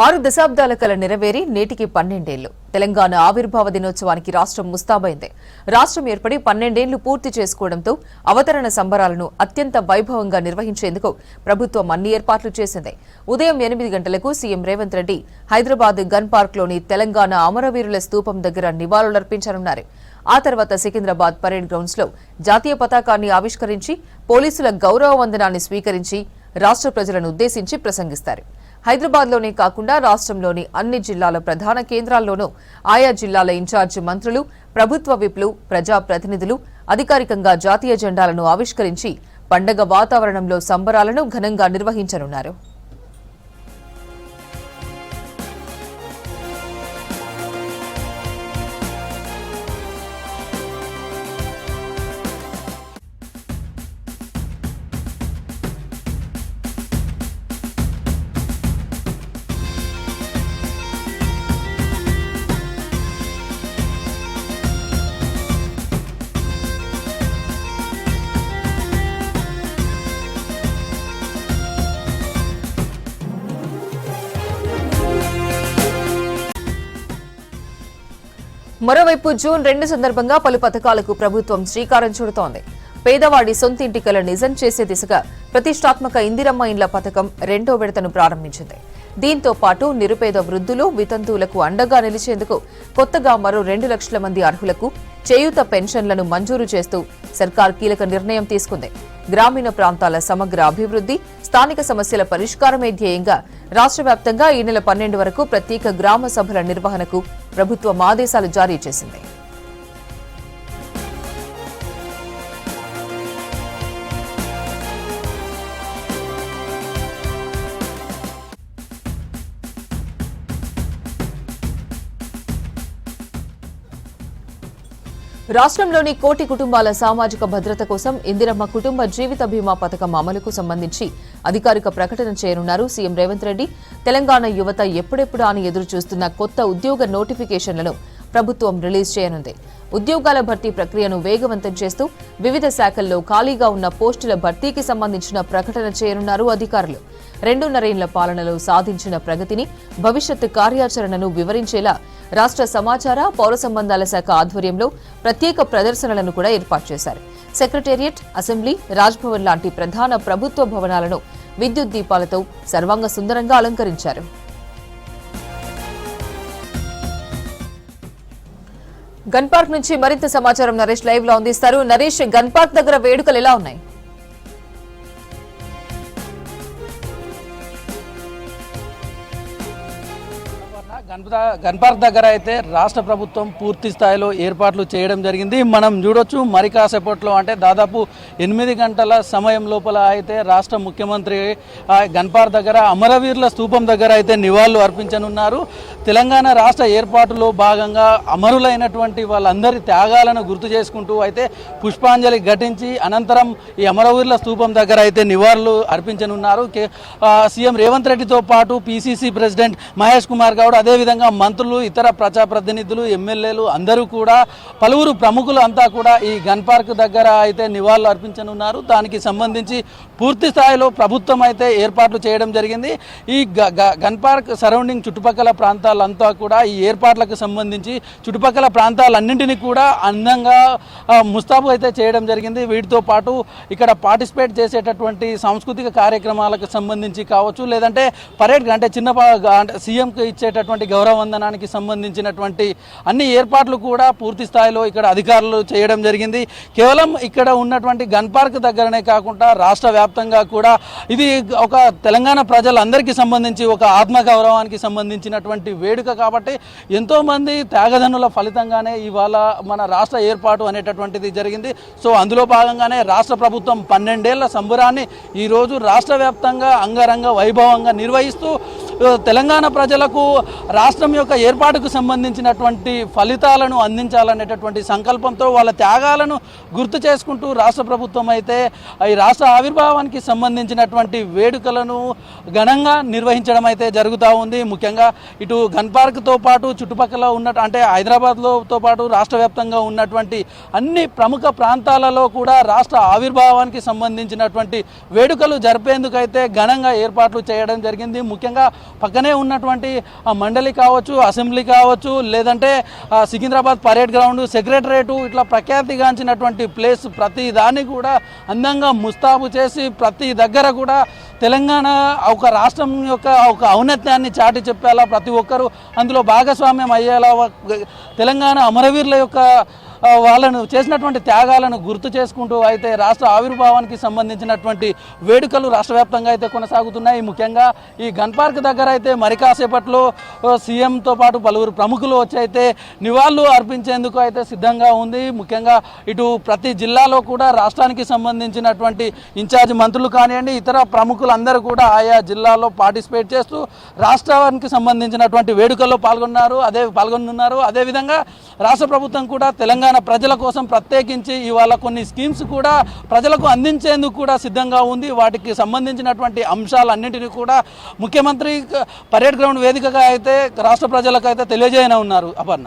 6 దశాబ్దాల కల నెరవేరి నేటికి 12 ఏళ్లు. తెలంగాణ ఆవిర్భావ దినోత్సవానికి రాష్ట్రం ముస్తాబైంది. రాష్ట్రం ఏర్పడి 12 ఏళ్లు పూర్తి చేసుకోవడంతో అవతరణ సంబరాలను అత్యంత వైభవంగా నిర్వహించేందుకు ప్రభుత్వం అన్ని ఏర్పాట్లు చేసింది. ఉదయం 8 గంటలకు సీఎం రేవంత్ రెడ్డి హైదరాబాద్ గన్ పార్క్లోని తెలంగాణ అమరవీరుల స్తూపం దగ్గర నివాళులర్పించనున్నారు. ఆ తర్వాత సికింద్రాబాద్ పరేడ్ గ్రౌండ్స్ లో జాతీయ పతాకాన్ని ఆవిష్కరించి పోలీసుల గౌరవ వందనాన్ని స్వీకరించి రాష్ట్ర ప్రజలను ఉద్దేశించి ప్రసంగిస్తారు. హైదరాబాద్లోనే కాకుండా రాష్ట్రంలోని అన్ని జిల్లాల ప్రధాన కేంద్రాల్లోనూ ఆయా జిల్లాల ఇన్ఛార్జి మంత్రులు, ప్రభుత్వ విప్లు, ప్రజాప్రతినిధులు అధికారికంగా జాతీయ జెండాలను ఆవిష్కరించి పండగ వాతావరణంలో సంబరాలను ఘనంగా నిర్వహించనున్నారు. మరోవైపు జూన్ 2 సందర్భంగా పలు పథకాలకు ప్రభుత్వం శ్రీకారం చుడుతోంది. పేదవాడి సొంతింటి కల నిజం చేసే దిశగా ప్రతిష్టాత్మక ఇందిరమ్మ ఇండ్ల పథకం 2వ విడతను ప్రారంభించింది. దీంతో పాటు నిరుపేద వృద్ధులు, వితంతువులకు అండగా నిలిచేందుకు కొత్తగా మరో 2 లక్షల మంది అర్హులకు చేయూత పెన్షన్లను మంజూరు చేస్తూ సర్కార్ కీలక నిర్ణయం తీసుకుంది. గ్రామీణ ప్రాంతాల సమగ్ర అభివృద్ధి, స్థానిక సమస్యల పరిష్కారమే ధ్యేయంగా రాష్ట్ర వ్యాప్తంగా ఈ నెల 12 వరకు ప్రత్యేక గ్రామ సభల నిర్వహణకు ప్రభుత్వం ఆదేశాలు జారీ చేసింది. రాష్ట్రంలోని కోటి కుటుంబాల సామాజిక భద్రత కోసం ఇందిరమ్మ కుటుంబ జీవిత బీమా పథకం అమలుకు సంబంధించి అధికారిక ప్రకటన చేయనున్నారు సీఎం రేవంత్ రెడ్డి. తెలంగాణ యువత ఎప్పుడెప్పుడా అని ఎదురు చూస్తున్న కొత్త ఉద్యోగ నోటిఫికేషన్లను ప్రభుత్వం రిలీజ్ చేయనుంది. ఉద్యోగాల భర్తీ ప్రక్రియను వేగవంతం చేస్తూ వివిధ శాఖల్లో ఖాళీగా ఉన్న పోస్టుల భర్తీకి సంబంధించిన ప్రకటన చేయనున్నారు అధికారులు. 2.5 ఏళ్ల పాలనలో సాధించిన ప్రగతిని, భవిష్యత్ కార్యాచరణను వివరించేలా రాష్ట్ర సమాచార, పౌర సంబంధాల శాఖ ఆధ్వర్యంలో ప్రత్యేక ప్రదర్శనలను కూడా ఏర్పాటు చేశారు. సెక్రటేరియట్, అసెంబ్లీ, రాజ్భవన్ లాంటి ప్రధాన ప్రభుత్వ భవనాలను విద్యుత్ దీపాలతో సర్వాంగ సుందరంగా అలంకరించారు. గన్ పార్క్ నుంచి మరింత సమాచారం నరేష్ లైవ్ లో అందిస్తారు. నరేష్, గన్ పార్క్ దగ్గర వేడుకలు ఎలా ఉన్నాయి? గన్ పార్క్ దగ్గర అయితే రాష్ట్ర ప్రభుత్వం పూర్తి స్థాయిలో ఏర్పాట్లు చేయడం జరిగింది. మనం చూడొచ్చు, మరి కాసేపట్లో అంటే దాదాపు 8 గంటల సమయం లోపల అయితే రాష్ట్ర ముఖ్యమంత్రి గన్ పార్క్ దగ్గర అమరవీరుల స్తూపం దగ్గర అయితే నివాళులు అర్పించనున్నారు. తెలంగాణ రాష్ట్ర ఏర్పాటులో భాగంగా అమరులైనటువంటి వాళ్ళందరి త్యాగాలను గుర్తు చేసుకుంటూ అయితే పుష్పాంజలి ఘటించి అనంతరం ఈ అమరవీరుల స్తూపం దగ్గర అయితే నివాళులు అర్పించనున్నారు. సీఎం రేవంత్ రెడ్డితో పాటు పిసిసి ప్రెసిడెంట్ మహేష్ కుమార్ గౌడ్, అదేవిధంగా మంత్రులు, ఇతర ప్రజాప్రతినిధులు, ఎమ్మెల్యేలు అందరూ కూడా, పలువురు ప్రముఖులు అంతా కూడా ఈ గన్ పార్క్ దగ్గర అయితే నివాళులు అర్పించనున్నారు. దానికి సంబంధించి పూర్తి స్థాయిలో ప్రభుత్వం అయితే ఏర్పాట్లు చేయడం జరిగింది. ఈ గన్ పార్క్ సరౌండింగ్ చుట్టుపక్కల ప్రాంతాలంతా కూడా ఈ ఏర్పాట్లకు సంబంధించి చుట్టుపక్కల ప్రాంతాలన్నింటినీ కూడా అందంగా ముస్తాబు అయితే చేయడం జరిగింది. వీటితో పాటు ఇక్కడ పార్టిసిపేట్ చేసేటటువంటి సాంస్కృతిక కార్యక్రమాలకు సంబంధించి కావచ్చు, లేదంటే పరేడ్ అంటే చిన్న సీఎంకి ఇచ్చేటటువంటి గౌరవ వందనానికి సంబంధించినటువంటి అన్ని ఏర్పాట్లు కూడా పూర్తి స్థాయిలో ఇక్కడ అధికారులు చేయడం జరిగింది. కేవలం ఇక్కడ ఉన్నటువంటి గన్ పార్క్ దగ్గరనే కాకుండా రాష్ట్ర వ్యాప్తంగా కూడా ఇది ఒక తెలంగాణ ప్రజలందరికీ సంబంధించి ఒక ఆత్మగౌరవానికి సంబంధించినటువంటి వేడుక కాబట్టి ఎంతోమంది త్యాగదనుల ఫలితంగానే ఇవాళ మన రాష్ట్ర ఏర్పాటు అనేటటువంటిది జరిగింది. సో అందులో భాగంగానే రాష్ట్ర ప్రభుత్వం 12 ఏళ్ల సంబరాన్ని ఈరోజు రాష్ట్ర వ్యాప్తంగా అంగరంగ వైభవంగా నిర్వహిస్తూ తెలంగాణ ప్రజలకు రాష్ట్రం యొక్క ఏర్పాటుకు సంబంధించినటువంటి ఫలితాలను అందించాలనేటటువంటి సంకల్పంతో వాళ్ళ త్యాగాలను గుర్తు చేసుకుంటూ రాష్ట్ర ప్రభుత్వం అయితే ఈ రాష్ట్ర ఆవిర్భావానికి సంబంధించినటువంటి వేడుకలను ఘనంగా నిర్వహించడం అయితే జరుగుతూ ఉంది. ముఖ్యంగా ఇటు గన్ పార్క్తో పాటు చుట్టుపక్కల ఉన్న అంటే హైదరాబాద్తో పాటు రాష్ట్ర వ్యాప్తంగా ఉన్నటువంటి అన్ని ప్రముఖ ప్రాంతాలలో కూడా రాష్ట్ర ఆవిర్భావానికి సంబంధించినటువంటి వేడుకలు జరిపేందుకైతే ఘనంగా ఏర్పాట్లు చేయడం జరిగింది. ముఖ్యంగా పక్కనే ఉన్నటువంటి ఆ మండలి కావచ్చు, అసెంబ్లీ కావచ్చు, లేదంటే సికింద్రాబాద్ పరేడ్ గ్రౌండ్, సెక్రటరేటు, ఇట్లా ప్రఖ్యాతిగాంచినటువంటి ప్లేస్ ప్రతి దాన్ని కూడా అందంగా ముస్తాబు చేసి ప్రతి దగ్గర కూడా తెలంగాణ ఒక రాష్ట్రం యొక్క ఒక ఔన్నత్యాన్ని చాటి చెప్పేలా ప్రతి ఒక్కరూ అందులో భాగస్వామ్యం అయ్యేలా తెలంగాణ అమరవీరుల యొక్క వాళ్ళను చేసినటువంటి త్యాగాలను గుర్తు చేసుకుంటూ అయితే రాష్ట్ర ఆవిర్భావానికి సంబంధించినటువంటి వేడుకలు రాష్ట్ర వ్యాప్తంగా అయితే కొనసాగుతున్నాయి. ముఖ్యంగా ఈ గన్ పార్క్ దగ్గర అయితే మరి కాసేపట్లో సీఎంతో పాటు పలువురు ప్రముఖులు వచ్చి అయితే నివాళులు అర్పించేందుకు అయితే సిద్ధంగా ఉంది. ముఖ్యంగా ఇటు ప్రతి జిల్లాలో కూడా రాష్ట్రానికి సంబంధించినటువంటి ఇన్ఛార్జ్ మంత్రులు కానివ్వండి, ఇతర ప్రముఖులందరూ కూడా ఆయా జిల్లాల్లో పార్టిసిపేట్ చేస్తూ రాష్ట్రానికి సంబంధించినటువంటి వేడుకల్లో పాల్గొనున్నారు. అదేవిధంగా రాష్ట్ర ప్రభుత్వం కూడా తెలంగాణ ప్రజల కోసం ప్రత్యేకించి ఇవాళ కొన్ని స్కీమ్స్ కూడా ప్రజలకు అందించేందుకు కూడా సిద్ధంగా ఉంది. వాటికి సంబంధించినటువంటి అంశాలన్నింటినీ కూడా ముఖ్యమంత్రి పరేడ్ గ్రౌండ్ వేదికగా అయితే రాష్ట్ర ప్రజలకు అయితే తెలియజేయనున్నారు. అపర్ణ.